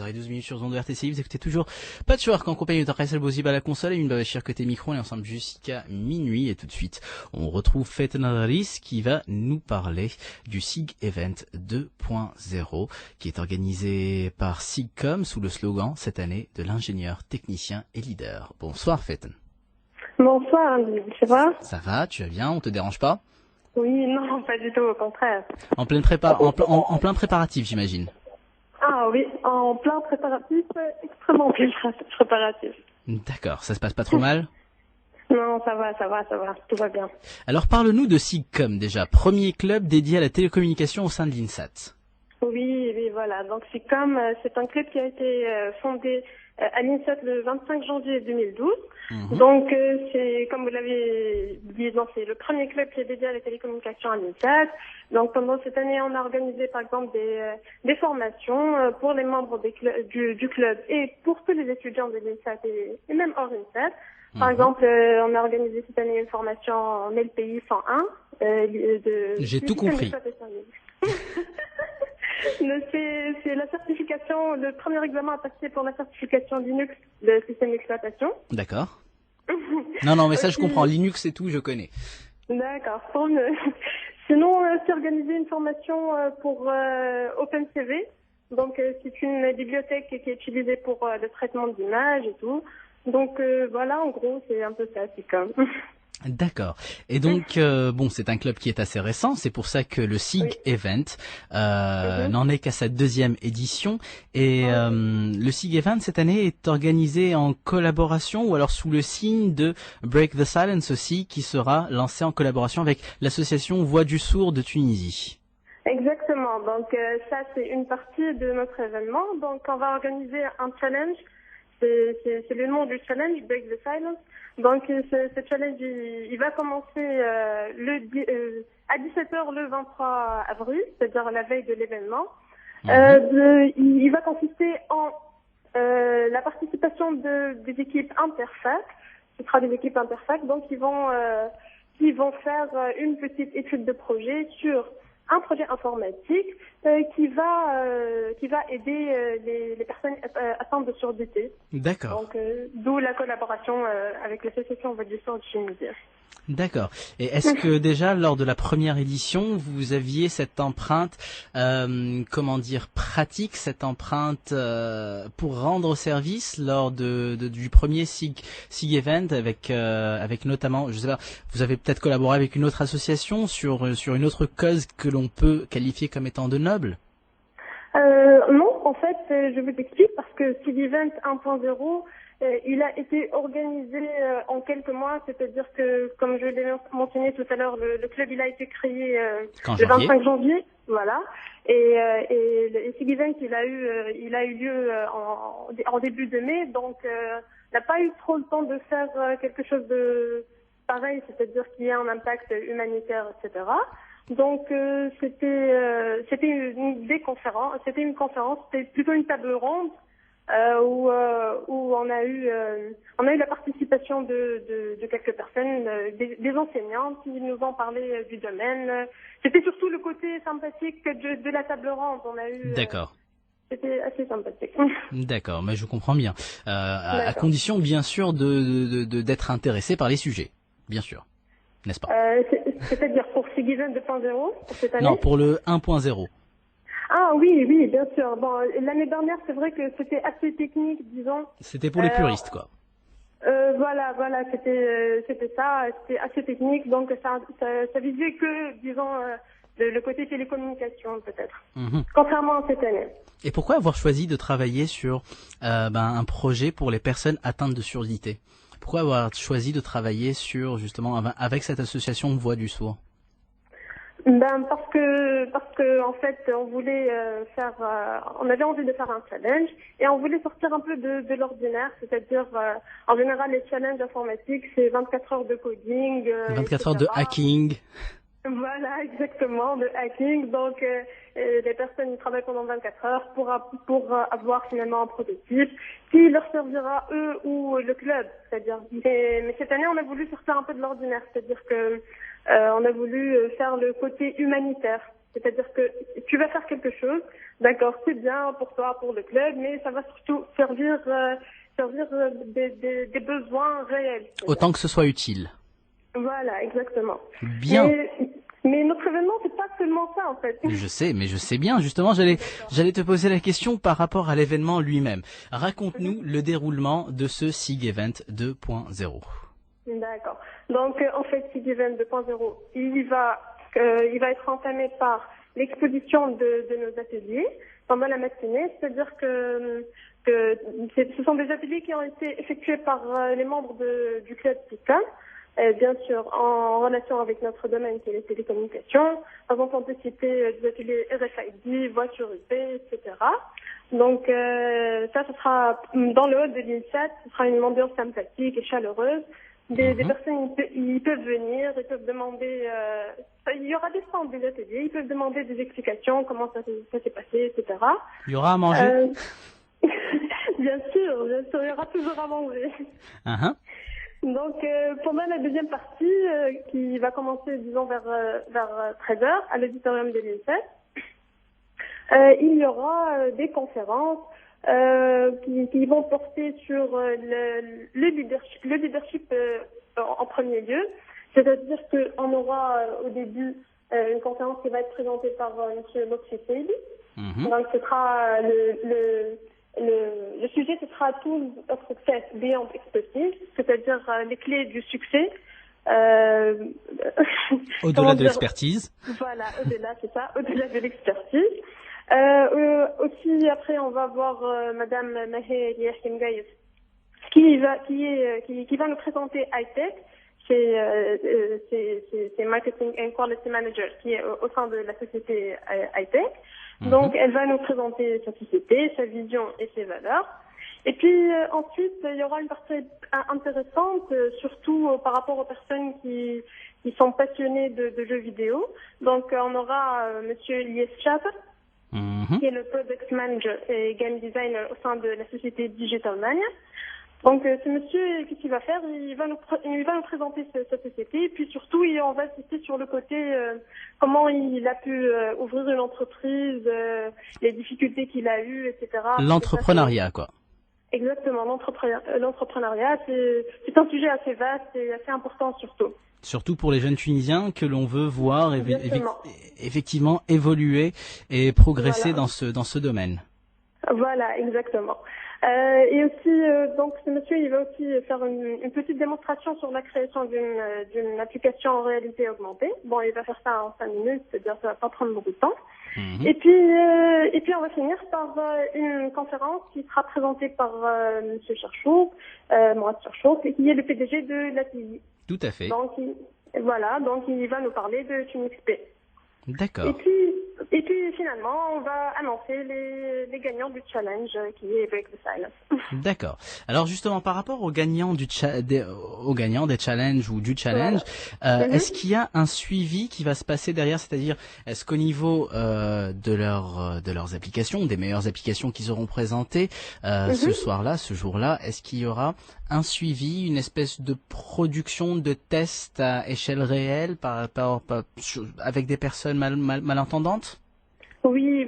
12 minutes sur Zone de RTCI, vous écoutez toujours Patchwork en compagnie de Raissel Bozib à la console et une Babachir côté micro. On est ensemble jusqu'à minuit et tout de suite on retrouve Faten Adaris qui va nous parler du SIG Event 2.0 qui est organisé par SIGCOM sous le slogan cette année de l'ingénieur, technicien et leader. Bonsoir Faten. Bonsoir, ça va? Ça va, tu vas bien, on te dérange pas? Oui, non, pas du tout, au contraire. En plein préparatif j'imagine. Ah oui, en plein préparatif, extrêmement préparatif. D'accord, ça se passe pas trop mal? Non, ça va, tout va bien. Alors parle-nous de SIGCOM déjà, premier club dédié à la télécommunication au sein de l'INSAT. Oui, voilà. Donc SIGCOM, c'est un club qui a été fondé à l'INSAT le 25 janvier 2012. Donc c'est, comme vous l'avez dit, c'est le premier club qui est dédié à la télécommunication à l'INSAT. Donc pendant cette année, on a organisé par exemple des formations pour les membres du club et pour tous les étudiants de l'INSAT et même hors l'INSAT. Par exemple, on a organisé cette année une formation en LPI 101. J'ai tout compris. C'est la certification, le premier examen à passer pour la certification Linux de système d'exploitation. D'accord. Non, mais ça je comprends. Linux et tout, je connais. D'accord. Sinon, c'est organisé une formation pour OpenCV. Donc, c'est une bibliothèque qui est utilisée pour le traitement d'images et tout. Donc, voilà, en gros, c'est un peu ça, c'est comme... D'accord. Et donc, c'est un club qui est assez récent. C'est pour ça que le SIG Event n'en est qu'à sa deuxième édition. Et le SIG Event, cette année, est organisé en collaboration ou alors sous le signe de Break the Silence aussi, qui sera lancé en collaboration avec l'association Voix du Sourd de Tunisie. Exactement. Donc, ça, c'est une partie de notre événement. Donc, on va organiser un challenge. C'est le nom du challenge, Break the Silence. Donc, ce challenge, il va commencer à 17h le 23 avril, c'est-à-dire la veille de l'événement. Il va consister en la participation des équipes interfac. Ce sera des équipes interfac, donc ils vont faire une petite étude de projet sur un projet informatique qui va aider les personnes atteintes de surdité. D'accord. Donc, d'où la collaboration avec l'association Voix du Sourd de Tunisie. D'accord. Et est-ce que déjà lors de la première édition, vous aviez cette empreinte, pratique, cette empreinte pour rendre service lors du premier SIG Event avec notamment, je sais pas, vous avez peut-être collaboré avec une autre association sur une autre cause que l'on peut qualifier comme étant de noble? Non, en fait, je vous explique parce que SIG Event 1.0, il a été organisé en quelques mois, c'est-à-dire que, comme je l'ai mentionné tout à l'heure, le club il a été créé le 25 janvier, voilà. Et le SIG Event il a eu lieu en début de mai, donc on n'a pas eu trop le temps de faire quelque chose de pareil, c'est-à-dire qu'il y a un impact humanitaire, etc. Donc c'était une conférence, c'était plutôt une table ronde où on a eu la participation de quelques personnes, des enseignants qui nous ont parlé du domaine. C'était surtout le côté sympathique de la table ronde. On a eu. D'accord. C'était assez sympathique. D'accord, mais je comprends bien. À condition, bien sûr, d'être intéressé par les sujets, bien sûr, n'est-ce pas? C'est-à-dire pour SIG Event 2.0 cette année? Non, pour le 1.0. Ah oui, bien sûr. Bon, l'année dernière, c'est vrai que c'était assez technique, disons. C'était pour les puristes, quoi. Voilà, c'était ça, c'était assez technique, donc ça visait que, disons, le côté télécommunication, peut-être. Contrairement à cette année. Et pourquoi avoir choisi de travailler sur un projet pour les personnes atteintes de surdité? Pourquoi avoir choisi de travailler sur, justement, avec cette association Voix du Sourd? Parce que en fait on voulait on avait envie de faire un challenge et on voulait sortir un peu de l'ordinaire, c'est-à-dire en général les challenges informatiques c'est 24 heures de coding, 24 heures de hacking. Voilà, exactement, de hacking. Donc les personnes ils travaillent pendant 24 heures pour avoir finalement un prototype qui leur servira eux ou le club, c'est-à-dire. Mais cette année on a voulu sortir un peu de l'ordinaire, c'est-à-dire que on a voulu faire le côté humanitaire. C'est-à-dire que tu vas faire quelque chose, d'accord, c'est bien pour toi, pour le club, mais ça va surtout servir des besoins réels. Autant que ce soit utile. Voilà, exactement. Bien. Mais notre événement, c'est pas seulement ça, en fait. Je sais, mais je sais bien. Justement, j'allais te poser la question par rapport à l'événement lui-même. Raconte-nous le déroulement de ce SIG Event 2.0. D'accord. Donc, en fait, SIG Event 2.0, il va être entamé par l'exposition de nos ateliers pendant la matinée. C'est-à-dire que ce sont des ateliers qui ont été effectués par les membres du club PICA. Bien sûr, en relation avec notre domaine qui est les télécommunications. Par exemple, on peut citer des ateliers RFID, voiture UP, etc. Donc, ça, ce sera dans le hall de l'INSAT, ce sera une ambiance sympathique et chaleureuse. Des personnes, ils peuvent venir, ils peuvent demander, il y aura des stands des ateliers, ils peuvent demander des explications, comment ça s'est passé, etc. Il y aura à manger? Bien sûr, il y aura toujours à manger. Donc, pendant la deuxième partie, qui va commencer, disons, vers 13h, à l'auditorium de l'INSET, il y aura des conférences qui vont porter sur le leadership en premier lieu. C'est-à-dire qu'on aura au début une conférence qui va être présentée par M. Lotfi Seydi. Donc, ce sera le sujet, ce sera Tools of Success Beyond Expertise, c'est-à-dire les clés du succès. Au-delà de l'expertise. Voilà, au-delà, c'est ça, au-delà de l'expertise. Aussi, après, on va voir Madame Mahé Liachim Gaïs, qui va nous présenter iTech. C'est Marketing and Quality Manager qui est au sein de la société iTech. Donc, elle va nous présenter sa société, sa vision et ses valeurs. Et puis, ensuite, il y aura une partie intéressante, surtout par rapport aux personnes qui sont passionnées de jeux vidéo. Donc, on aura Monsieur Ilyes Chaper, qui est le Product Manager et Game Designer au sein de la société Digital Mania. Donc, ce monsieur, qu'est-ce qu'il va faire? Il va nous présenter cette société, et puis surtout, on va insister sur le côté comment il a pu ouvrir une entreprise, les difficultés qu'il a eues, etc. L'entrepreneuriat, quoi. Exactement, l'entrepreneuriat, c'est un sujet assez vaste et assez important surtout. Surtout pour les jeunes Tunisiens que l'on veut voir effectivement évoluer et progresser dans ce domaine. Voilà, exactement. Et aussi, donc, ce monsieur, il va aussi faire une petite démonstration sur la création d'une application en réalité augmentée. Bon, il va faire ça en 5 minutes, c'est-à-dire ça va pas prendre beaucoup de temps. Et puis, on va finir par une conférence qui sera présentée par monsieur Cherchouk, Mourad Cherchouk, qui est le PDG de l'ATI. Tout à fait. Donc, donc, il va nous parler de TuneXP. D'accord. Et puis finalement, on va annoncer les gagnants du challenge qui est Break the Silence. D'accord. Alors justement, par rapport aux gagnants des challenges ou du challenge, est-ce qu'il y a un suivi qui va se passer derrière? C'est-à-dire, est-ce qu'au niveau de leurs applications, des meilleures applications qu'ils auront présentées ce soir-là, ce jour-là, est-ce qu'il y aura un suivi, une espèce de production de tests à échelle réelle avec des personnes malentendantes? Oui,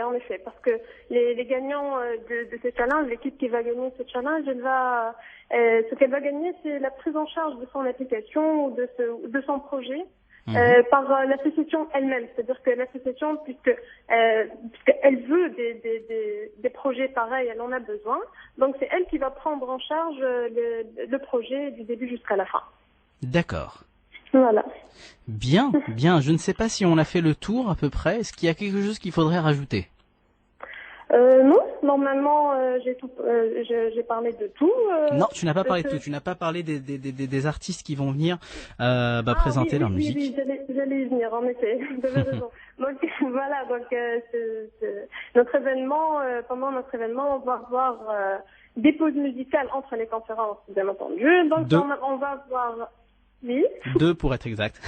en effet, parce que les gagnants de ce challenge, l'équipe qui va gagner ce challenge, ce qu'elle va gagner, c'est la prise en charge de son application ou de son projet par l'association elle-même. C'est-à-dire que l'association, puisqu'elle veut des projets pareils, elle en a besoin. Donc c'est elle qui va prendre en charge le projet du début jusqu'à la fin. D'accord. Voilà. Bien. Je ne sais pas si on a fait le tour à peu près. Est-ce qu'il y a quelque chose qu'il faudrait rajouter? Non, normalement, j'ai parlé de tout. Non, tu n'as pas parlé de tout. Tu n'as pas parlé des artistes qui vont venir présenter leur musique. Oui, j'allais y venir, en effet. Vous avez raison. Donc voilà, notre événement, pendant notre événement, on va avoir des pauses musicales entre les conférences, bien entendu. Donc on va avoir... Oui. 2 pour être exact.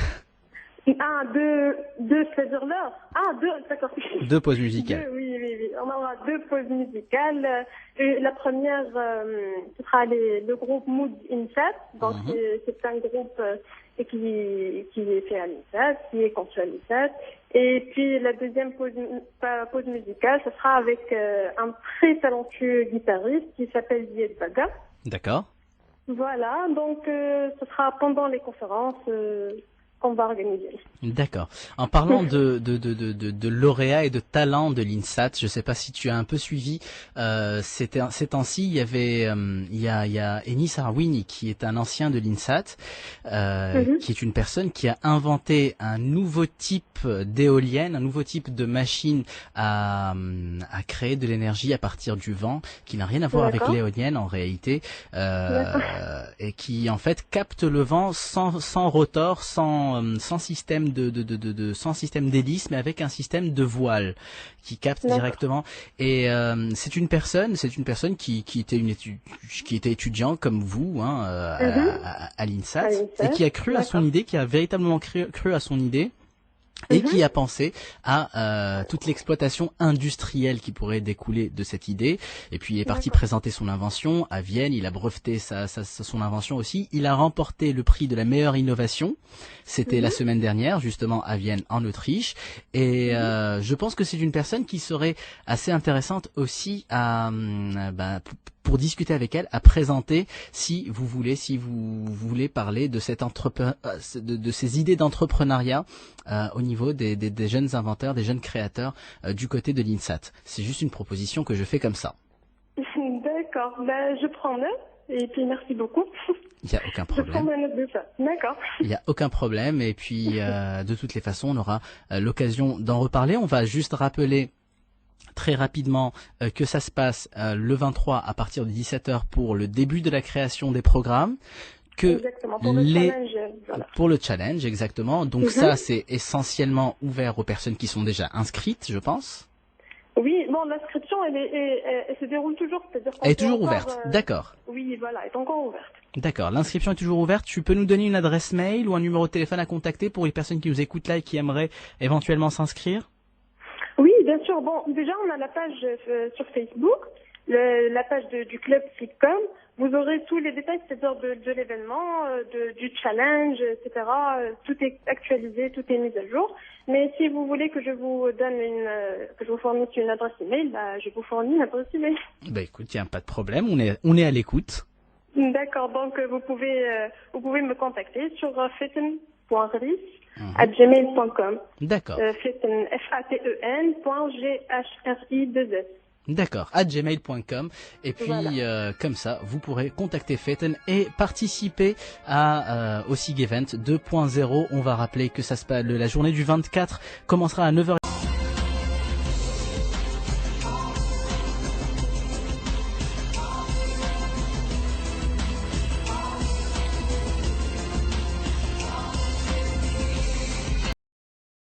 2, c'est-à-dire l'heure. 2, d'accord. 2 pauses musicales. Oui. On aura 2 pauses musicales. La première, ce sera le groupe Mood Insat. Donc, c'est un groupe qui est fait à l'INSAT, qui est conçu à l'INSAT. Et puis la deuxième pause musicale, ce sera avec un très talentueux guitariste qui s'appelle Zied Baga. D'accord. Voilà, donc ce sera pendant les conférences qu'on va organiser. D'accord. En parlant de lauréats et de talents de l'INSAT, je ne sais pas si tu as un peu suivi, ces temps-ci, il y avait, il y a Enis Arwini, qui est un ancien de l'INSAT, qui est une personne qui a inventé un nouveau type d'éolienne, un nouveau type de machine à créer de l'énergie à partir du vent, qui n'a rien à voir avec l'éolienne en réalité, et qui en fait capte le vent sans rotor, sans système sans système d'hélice, mais avec un système de voile qui capte directement. Et c'est une personne qui était étudiant comme vous, hein, à l'INSAT, et qui a cru à son idée, qui a véritablement cru à son idée. Et qui a pensé à toute l'exploitation industrielle qui pourrait découler de cette idée. Et puis il est parti présenter son invention à Vienne. Il a breveté son invention aussi. Il a remporté le prix de la meilleure innovation. C'était la semaine dernière, justement à Vienne, en Autriche. Et je pense que c'est une personne qui serait assez intéressante aussi à pour discuter avec elle, à présenter, si vous voulez parler de cette de ces idées d'entrepreneuriat au niveau des jeunes inventeurs, des jeunes créateurs du côté de l'INSAT. C'est juste une proposition que je fais comme ça. D'accord, je prends note et puis merci beaucoup. Il n'y a aucun problème. Je prends ma note de ça. D'accord. Il n'y a aucun problème et puis de toutes les façons, on aura l'occasion d'en reparler. On va juste rappeler très rapidement que ça se passe le 23 à partir de 17h pour le début de la création des programmes. Exactement, pour le challenge, exactement. Donc ça, c'est essentiellement ouvert aux personnes qui sont déjà inscrites, je pense. Oui, bon, l'inscription, elle se déroule toujours. Elle est toujours ouverte, d'accord. Oui, voilà, elle est encore ouverte. D'accord, l'inscription est toujours ouverte. Tu peux nous donner une adresse mail ou un numéro de téléphone à contacter pour les personnes qui nous écoutent là et qui aimeraient éventuellement s'inscrire? Oui, bien sûr. Bon, déjà, on a la page sur Facebook, la page du club Sitcom. Vous aurez tous les détails, c'est-à-dire de l'événement, du challenge, etc. Tout est actualisé, tout est mis à jour. Mais si vous voulez que je vous donne que je vous fournisse une adresse email, je vous fournis une adresse email. Écoute, il n'y a pas de problème, on est à l'écoute. D'accord, donc vous pouvez me contacter sur faten.ris@gmail.com. D'accord. Faten, faten.ghri2s. D'accord, @gmail.com. Et puis, comme ça, vous pourrez contacter Faten et participer au SIG Event 2.0. On va rappeler que ça se passe, la journée du 24 commencera à 9h.